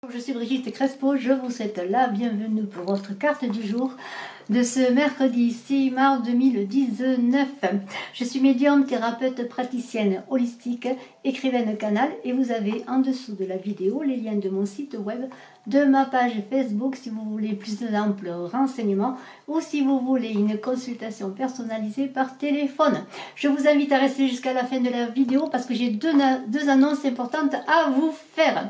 Je suis Brigitte Crespo, je vous souhaite la bienvenue pour votre carte du jour de ce mercredi 6 mars 2019. Je suis médium, thérapeute, praticienne holistique, écrivaine canal et vous avez en dessous de la vidéo les liens de mon site web, de ma page Facebook si vous voulez plus d'amples renseignements ou si vous voulez une consultation personnalisée par téléphone. Je vous invite à rester jusqu'à la fin de la vidéo parce que j'ai deux annonces importantes à vous faire.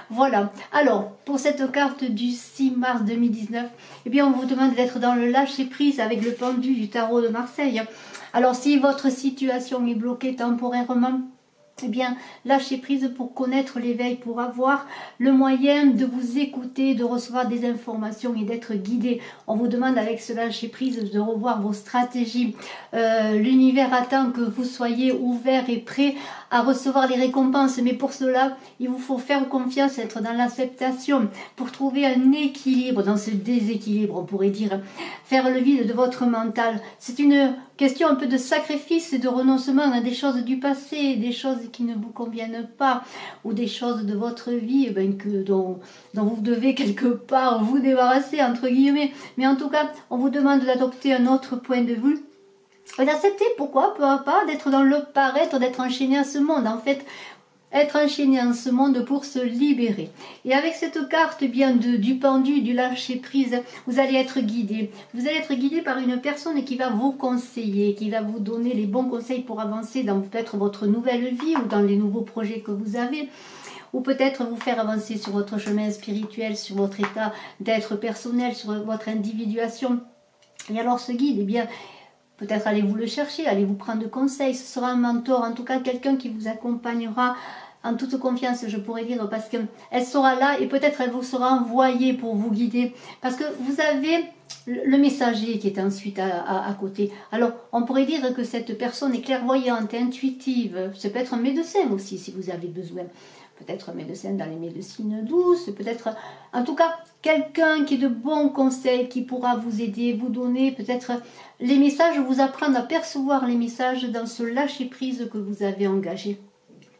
Voilà. Alors, pour cette carte du 6 mars 2019, eh bien, on vous demande d'être dans le lâcher prise avec le pendu du tarot de Marseille. Alors, si votre situation est bloquée temporairement, eh bien, lâchez prise pour connaître l'éveil, pour avoir le moyen de vous écouter, de recevoir des informations et d'être guidé. On vous demande avec ce lâcher prise de revoir vos stratégies. L'univers attend que vous soyez ouvert et prêt à recevoir les récompenses. Mais pour cela, il vous faut faire confiance, être dans l'acceptation pour trouver un équilibre dans ce déséquilibre, on pourrait dire. Faire le vide de votre mental. C'est une question un peu de sacrifice et de renoncement à des choses du passé, des choses qui ne vous conviennent pas, ou des choses de votre vie dont vous devez quelque part vous débarrasser, entre guillemets. Mais en tout cas, on vous demande d'adopter un autre point de vue et d'accepter, pourquoi pas, d'être dans le paraître, d'être enchaîné à ce monde. En fait, être enchaîné en ce monde pour se libérer. Et avec cette carte du pendu, du lâcher prise, vous allez être guidé. Vous allez être guidé par une personne qui va vous conseiller, qui va vous donner les bons conseils pour avancer dans peut-être votre nouvelle vie ou dans les nouveaux projets que vous avez. Ou peut-être vous faire avancer sur votre chemin spirituel, sur votre état d'être personnel, sur votre individuation. Et alors ce guide, eh bien, peut-être allez-vous le chercher, allez-vous prendre conseil. Ce sera un mentor, en tout cas quelqu'un qui vous accompagnera en toute confiance, je pourrais dire, parce qu'elle sera là et peut-être elle vous sera envoyée pour vous guider. Parce que vous avez le messager qui est ensuite à côté. Alors, on pourrait dire que cette personne est clairvoyante, intuitive. Ça peut être un médecin aussi, si vous avez besoin. Peut-être un médecin dans les médecines douces, peut-être, en tout cas, quelqu'un qui est de bons conseils, qui pourra vous aider, vous donner peut-être les messages, vous apprendre à percevoir les messages dans ce lâcher-prise que vous avez engagé.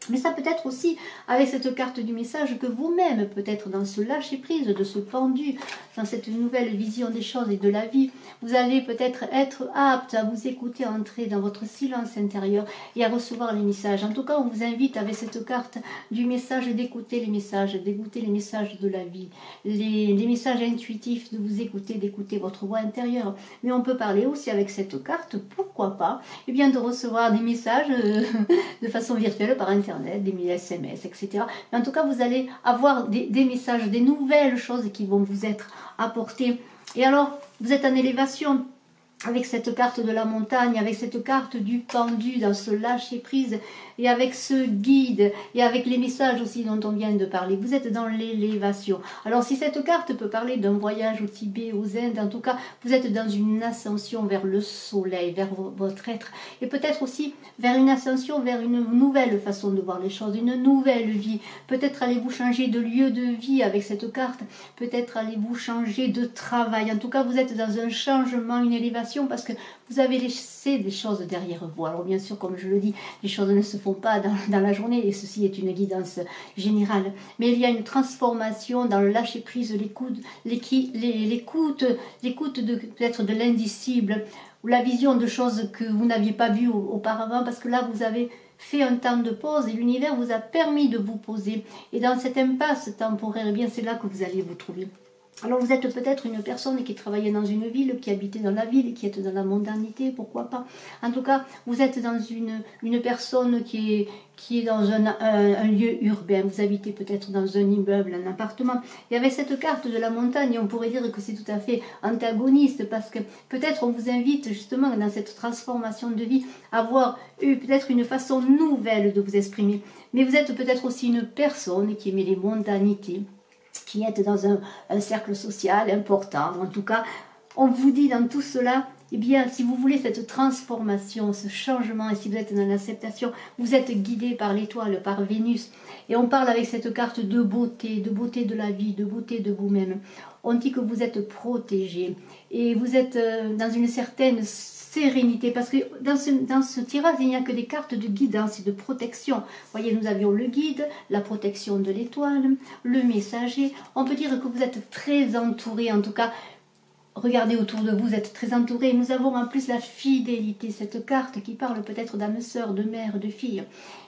Mais ça peut être aussi avec cette carte du message que vous-même, peut-être dans ce lâcher-prise, de ce pendu, dans cette nouvelle vision des choses et de la vie, vous allez peut-être être apte à vous écouter, entrer dans votre silence intérieur et à recevoir les messages. En tout cas, on vous invite avec cette carte du message d'écouter les messages, d'écouter les messages de la vie, les messages intuitifs, de vous écouter, d'écouter votre voix intérieure. Mais on peut parler aussi avec cette carte, pourquoi pas, eh bien de recevoir des messages de façon virtuelle par Internet, des SMS, etc. Mais en tout cas, vous allez avoir des messages, des nouvelles choses qui vont vous être apportées. Et alors, vous êtes en élévation avec cette carte de la montagne, avec cette carte du pendu dans ce lâcher prise et avec ce guide et avec les messages aussi dont on vient de parler. Vous êtes dans l'élévation. Alors si cette carte peut parler d'un voyage au Tibet, aux Indes, en tout cas vous êtes dans une ascension vers le soleil, vers votre être et peut-être aussi vers une ascension vers une nouvelle façon de voir les choses, une nouvelle vie. Peut-être allez-vous changer de lieu de vie avec cette carte, peut-être allez-vous changer de travail. En tout cas vous êtes dans un changement, une élévation parce que vous avez laissé des choses derrière vous. Alors bien sûr, comme je le dis, les choses ne se font pas dans la journée et ceci est une guidance générale. Mais il y a une transformation dans le lâcher-prise, l'écoute peut-être de l'indicible ou la vision de choses que vous n'aviez pas vues auparavant parce que là, vous avez fait un temps de pause et l'univers vous a permis de vous poser. Et dans cette impasse temporaire, eh bien c'est là que vous allez vous trouver. Alors vous êtes peut-être une personne qui travaillait dans une ville, qui habitait dans la ville, qui est dans la mondanité, pourquoi pas. En tout cas, vous êtes dans une personne qui est dans un lieu urbain. Vous habitez peut-être dans un immeuble, un appartement. Et avec cette carte de la montagne, on pourrait dire que c'est tout à fait antagoniste parce que peut-être on vous invite justement dans cette transformation de vie à avoir eu peut-être une façon nouvelle de vous exprimer. Mais vous êtes peut-être aussi une personne qui aimait les mondanités, qui êtes dans un cercle social important. En tout cas, on vous dit dans tout cela, eh bien, si vous voulez cette transformation, ce changement, et si vous êtes dans l'acceptation, vous êtes guidé par l'étoile, par Vénus. Et on parle avec cette carte de beauté de la vie, de beauté de vous-même. On dit que vous êtes protégé et vous êtes dans une certaine sérénité, parce que dans ce tirage, il n'y a que des cartes de guidance et de protection. Vous voyez, nous avions le guide, la protection de l'étoile, le messager. On peut dire que vous êtes très entouré, en tout cas. Regardez autour de vous, vous êtes très entouré. Nous avons en plus la fidélité, cette carte qui parle peut-être d'âme sœur, de mère, de fille.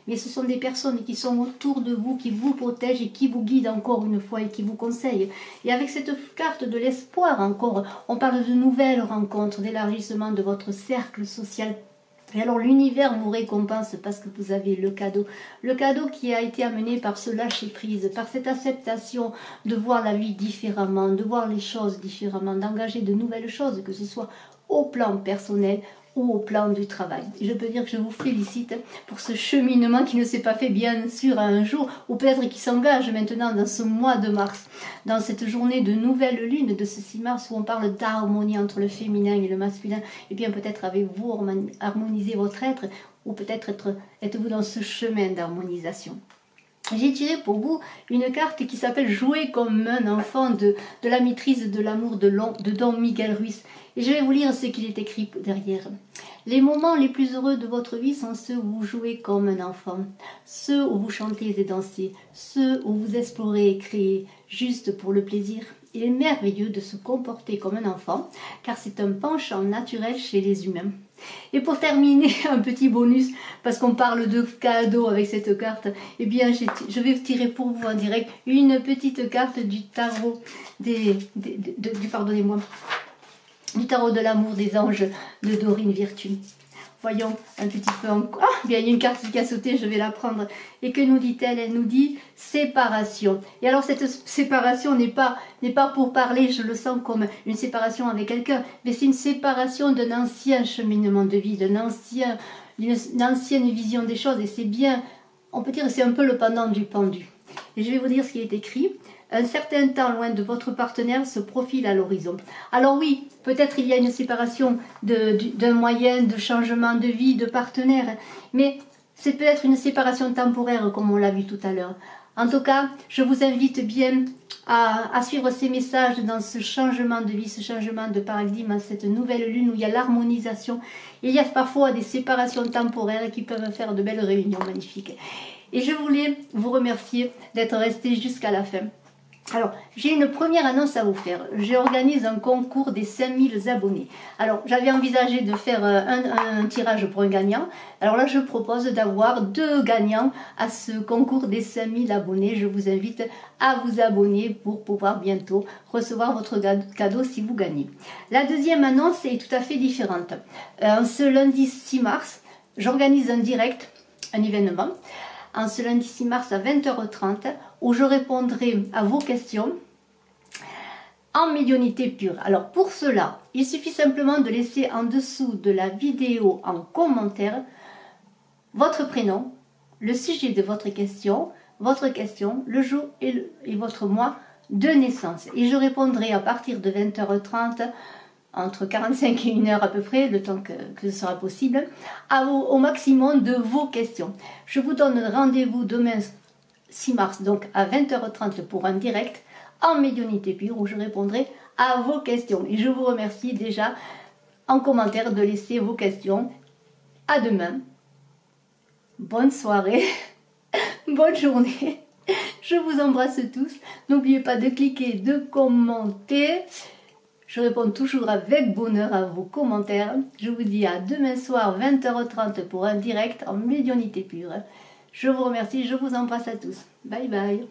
Mais ce sont des personnes qui sont autour de vous, qui vous protègent et qui vous guident encore une fois et qui vous conseillent. Et avec cette carte de l'espoir encore, on parle de nouvelles rencontres, d'élargissement de votre cercle social. Et alors l'univers vous récompense parce que vous avez le cadeau qui a été amené par ce lâcher prise, par cette acceptation de voir la vie différemment, de voir les choses différemment, d'engager de nouvelles choses, que ce soit au plan personnel ou au plan du travail. Et je peux dire que je vous félicite pour ce cheminement qui ne s'est pas fait bien sûr à un jour, ou peut-être qui s'engage maintenant dans ce mois de mars, dans cette journée de nouvelle lune de ce 6 mars où on parle d'harmonie entre le féminin et le masculin. Et bien peut-être avez-vous harmonisé votre être, ou peut-être êtes-vous dans ce chemin d'harmonisation. J'ai tiré pour vous une carte qui s'appelle « Jouer comme un enfant » de la maîtrise de l'amour de Don Miguel Ruiz. Et je vais vous lire ce qu'il est écrit derrière. Les moments les plus heureux de votre vie sont ceux où vous jouez comme un enfant, ceux où vous chantez et dansez, ceux où vous explorez et créez, juste pour le plaisir. Il est merveilleux de se comporter comme un enfant, car c'est un penchant naturel chez les humains. Et pour terminer, un petit bonus, parce qu'on parle de cadeaux avec cette carte, eh bien je vais tirer pour vous en direct une petite carte du tarot pardonnez-moi, du tarot de l'amour des anges de Dorine Virtue. Voyons un petit peu encore. Ah, bien, il y a une carte qui a sauté, je vais la prendre. Et que nous dit-elle? Elle nous dit séparation. Et alors cette séparation n'est pas pour parler, je le sens comme une séparation avec quelqu'un, mais c'est une séparation d'un ancien cheminement de vie, d'une ancienne vision des choses. Et c'est bien, on peut dire que c'est un peu le pendant du pendu. Et je vais vous dire ce qui est écrit. Un certain temps loin de votre partenaire se profile à l'horizon. Alors oui, peut-être il y a une séparation d'un moyen de changement de vie, de partenaire, mais c'est peut-être une séparation temporaire comme on l'a vu tout à l'heure. En tout cas, je vous invite bien à suivre ces messages dans ce changement de vie, ce changement de paradigme, cette nouvelle lune où il y a l'harmonisation. Il y a parfois des séparations temporaires qui peuvent faire de belles réunions magnifiques. Et je voulais vous remercier d'être resté jusqu'à la fin. Alors, j'ai une première annonce à vous faire. J'organise un concours des 5000 abonnés. Alors, j'avais envisagé de faire un tirage pour un gagnant. Alors là, je propose d'avoir 2 gagnants à ce concours des 5000 abonnés. Je vous invite à vous abonner pour pouvoir bientôt recevoir votre cadeau si vous gagnez. La deuxième annonce est tout à fait différente. Ce lundi 6 mars, j'organise un direct, un événement. En ce lundi 6 mars à 20h30 où je répondrai à vos questions en médiumnité pure. Alors pour cela, il suffit simplement de laisser en dessous de la vidéo en commentaire votre prénom, le sujet de votre question, le jour et votre mois de naissance. Et je répondrai à partir de 20h30 entre 45 et 1 heure à peu près, le temps que ce sera possible, au maximum de vos questions. Je vous donne rendez-vous demain 6 mars, donc à 20h30 pour un direct en médiumnité pure où je répondrai à vos questions. Et je vous remercie déjà en commentaire de laisser vos questions. À demain. Bonne soirée, bonne journée. Je vous embrasse tous. N'oubliez pas de cliquer, de commenter. Je réponds toujours avec bonheur à vos commentaires. Je vous dis à demain soir 20h30 pour un direct en médiumnité pure. Je vous remercie, je vous embrasse à tous. Bye bye.